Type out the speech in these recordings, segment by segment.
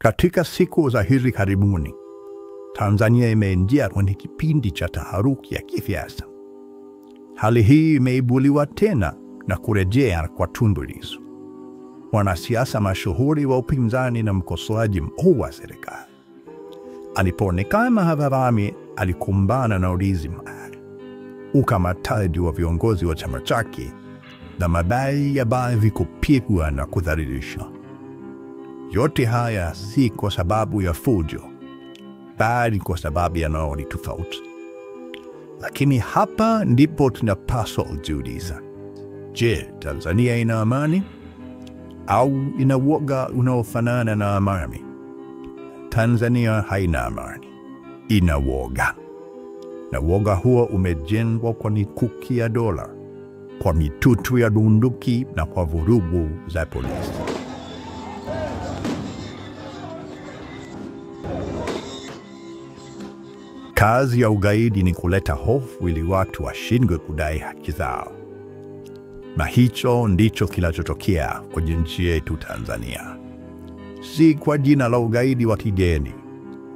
Katika siku za hivi karibuni, Tanzania imeingia kwenye kipindi cha taharuki ya kisiasa. Hali hii imeibuliwa tena na kurejea kwa Tundu Lissu, mwanasiasa mashuhuri wa upinzani na mkosoaji mkuu wa serikali. Alipoonekana hadharani, alikumbana na ulinzi mkali, ukamataji wa viongozi wa chama chake na madai ya baadhi kupigwa na kudhalilisha. Yote haya si kwa sababu ya fujo, bali kwa sababu ya maoni tofauti. Lakini hapa ndipo tunapaswa kujiuliza, je, Tanzania ina amani au ina woga unaofanana na amani? Tanzania haina amani, ina woga. Na woga huo umejengwa kwa mikuki ya dola, kwa mitutu ya bunduki na kwa vurugu za polisi. Kazi ya ugaidi ni kuleta hofu ili watu washindwe kudai haki zao. Na hicho ndicho kinachotokea kwenye nchi yetu Tanzania. Si kwa jina la ugaidi wa kigeni,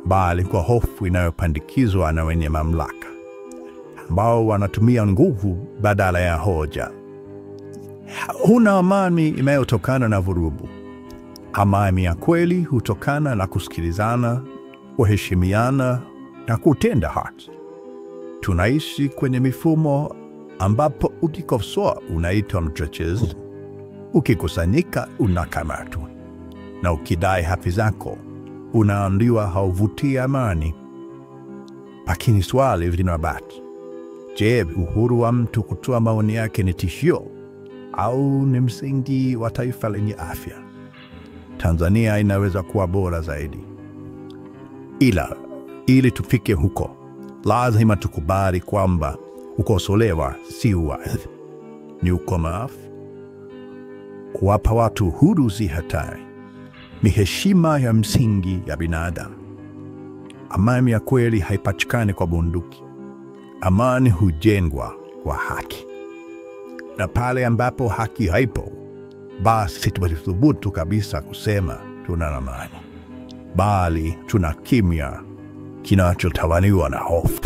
bali kwa hofu inayopandikizwa na wenye mamlaka, ambao wanatumia nguvu badala ya hoja. Huna amani inayotokana na vurugu. Amani ya kweli hutokana na kusikilizana, kuheshimiana na kutenda haki. Tunaishi kwenye mifumo ambapo ukikosoa unaitwa mchochezi, ukikusanyika unakamatwa, na ukidai haki zako unaambiwa hauvutii amani. Lakini swali linabaki, je, uhuru wa mtu kutoa maoni yake ni tishio au ni msingi wa taifa lenye afya? Tanzania inaweza kuwa bora zaidi. Ili tufike huko, lazima tukubali kwamba kukosolewa si uwazi, ni ukomavu. Kuwapa watu uhuru si hatari, ni heshima ya msingi ya binadamu. Amani ya kweli haipatikani kwa bunduki. Amani hujengwa kwa haki. Na pale ambapo haki haipo, basi tuthubutu kabisa kusema tuna amani, bali tuna kimya kinachotawaliwa na hofu.